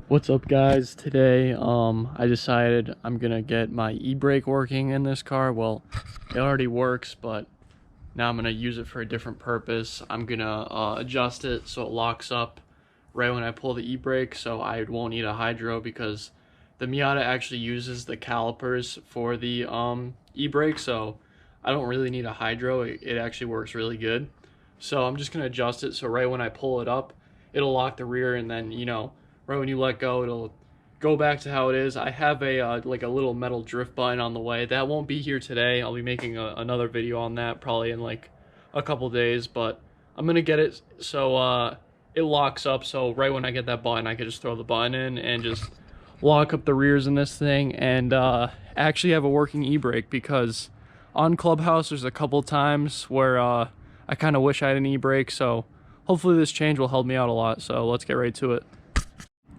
What's up, guys? Today I decided I'm gonna get my e-brake working in this car. Well, it already works, but now I'm gonna use it for a different purpose. I'm gonna adjust it so it locks up right when I pull the e-brake, so I won't need a hydro, because the Miata actually uses the calipers for the e-brake, so I don't really need a hydro. It actually works really good. So I'm just gonna adjust it so right when I pull it up, it'll lock the rear, and then, you know, right when you let go, it'll go back to how it is. I have a like a little metal drift button on the way. That won't be here today. I'll be making another video on that probably in like a couple days, but I'm gonna get it so it locks up, so right when I get that button, I can just throw the button in and just lock up the rears in this thing, and actually have a working e-brake, because on Clubhouse there's a couple times where I kind of wish I had an e-brake. So hopefully this change will help me out a lot. So let's get right to it.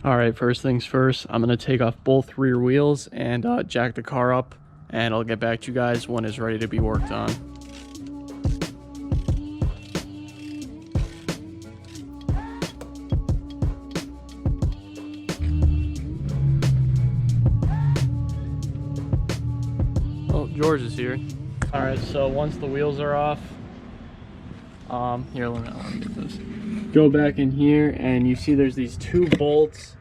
All right, first things first, I'm gonna take off both rear wheels and jack the car up, and I'll get back to you guys when it's ready to be worked on. Oh, George is here. All right, so once the wheels are off, here, let me get this. Go back in here, and you see there's these two bolts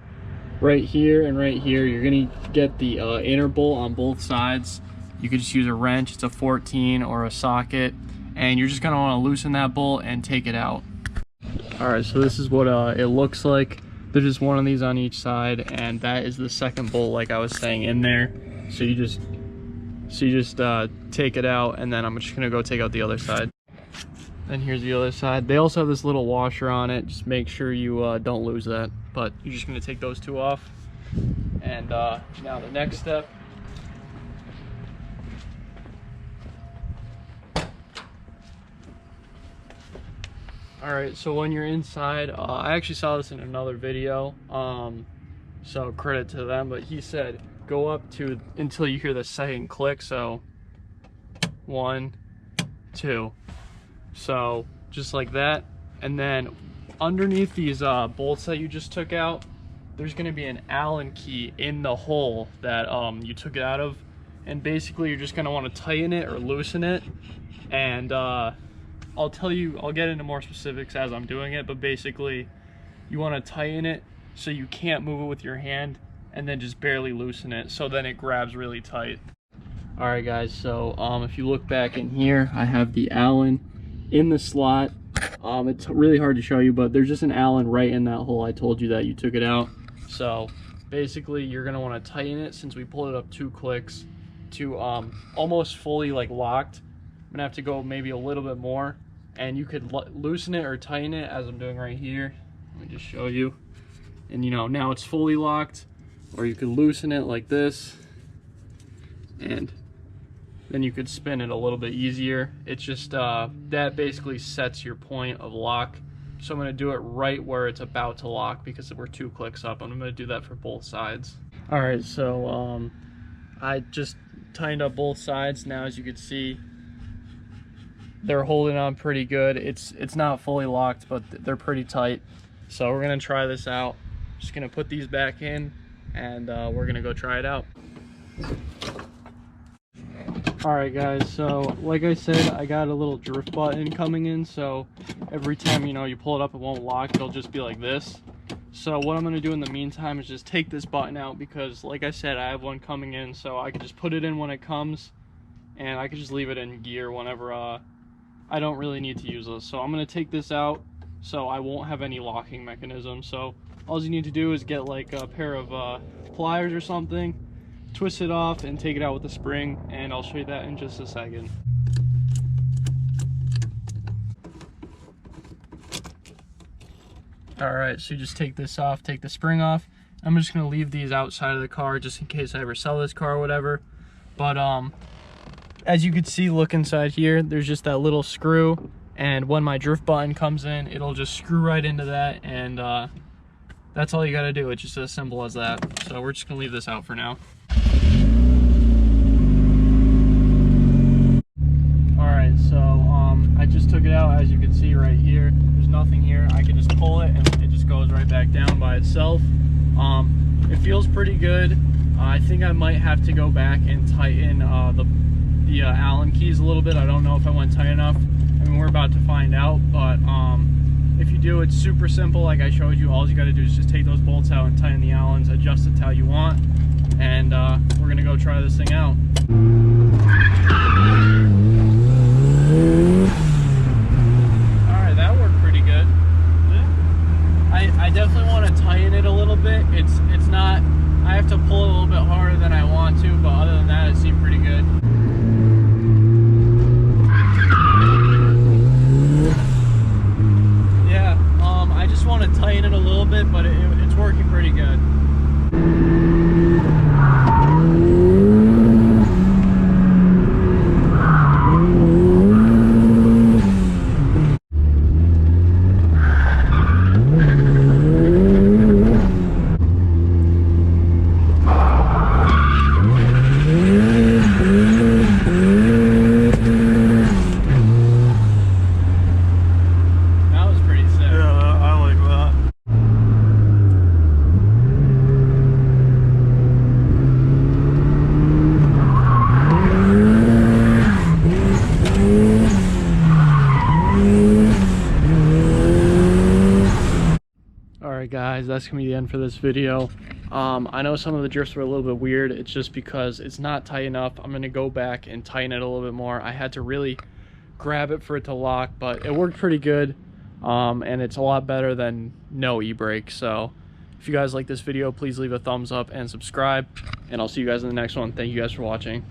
right here and right here. You're gonna get the inner bolt on both sides. You could just use a wrench, it's a 14 or a socket, and you're just gonna wanna loosen that bolt and take it out. All right, so this is what it looks like. There's just one of these on each side, and that is the second bolt, like I was saying, in there. So you just take it out, and then I'm just gonna go take out the other side. And here's the other side. They also have this little washer on it. Just make sure you don't lose that. But you're just gonna take those two off. And now the next step. All right, so when you're inside, I actually saw this in another video, so credit to them, but he said go up to until you hear the second click. So 1, 2. So just like that, and then underneath these bolts that you just took out, there's going to be an Allen key in the hole that you took it out of, and basically you're just going to want to tighten it or loosen it. And I'll get into more specifics as I'm doing it, but basically you want to tighten it so you can't move it with your hand, and then just barely loosen it so then it grabs really tight. All right, guys, so if you look back in here, I have the Allen in the slot. It's really hard to show you, but there's just an Allen right in that hole. I told you that you took it out. So basically you're gonna want to tighten it, since we pulled it up 2 clicks to almost fully like locked. I'm gonna have to go maybe a little bit more, and you could loosen it or tighten it as I'm doing right here. Let me just show you. And you know, now it's fully locked, or you could loosen it like this, and then you could spin it a little bit easier. It's just that basically sets your point of lock. So I'm gonna do it right where it's about to lock, because we're 2 clicks up. I'm gonna do that for both sides. All right, so I just tightened up both sides. Now, as you can see, they're holding on pretty good. It's not fully locked, but they're pretty tight. So we're gonna try this out. Just gonna put these back in, and we're gonna go try it out. All right, guys, so like I said, I got a little drift button coming in, so every time, you know, you pull it up, it won't lock. It'll just be like this. So what I'm going to do in the meantime is just take this button out, because like I said, I have one coming in, so I can just put it in when it comes, and I can just leave it in gear whenever I don't really need to use this. So I'm going to take this out so I won't have any locking mechanism. So all you need to do is get like a pair of pliers or something, twist it off, and take it out with the spring, and I'll show you that in just a second. All right, so you just take this off, take the spring off. I'm just gonna leave these outside of the car just in case I ever sell this car or whatever. But as you can see, look inside here, there's just that little screw, and when my drift button comes in, it'll just screw right into that, and that's all you gotta do. It's just as simple as that. So we're just gonna leave this out for now. Alright, so I just took it out. As you can see right here, there's nothing here. I can just pull it and it just goes right back down by itself. It feels pretty good. I think I might have to go back and tighten the Allen keys a little bit. I don't know if I went tight enough. I mean, we're about to find out, but if you do, it's super simple. Like I showed you, all you got to do is just take those bolts out and tighten the Allens, adjust it to how you want, and we're gonna go try this thing out. Alright, that worked pretty good. I definitely want to tighten it a little bit. It's not, I have to pull it a little bit harder than I want to, but other than that, it seemed pretty good. Yeah, I just want to tighten it a little bit, but it's working pretty good. Alright guys, that's gonna be the end for this video. I know some of the drifts were a little bit weird. It's just because it's not tight enough. I'm gonna go back and tighten it a little bit more. I had to really grab it for it to lock, but it worked pretty good. And it's a lot better than no e-brake. So if you guys like this video, please leave a thumbs up and subscribe, and I'll see you guys in the next one. Thank you guys for watching.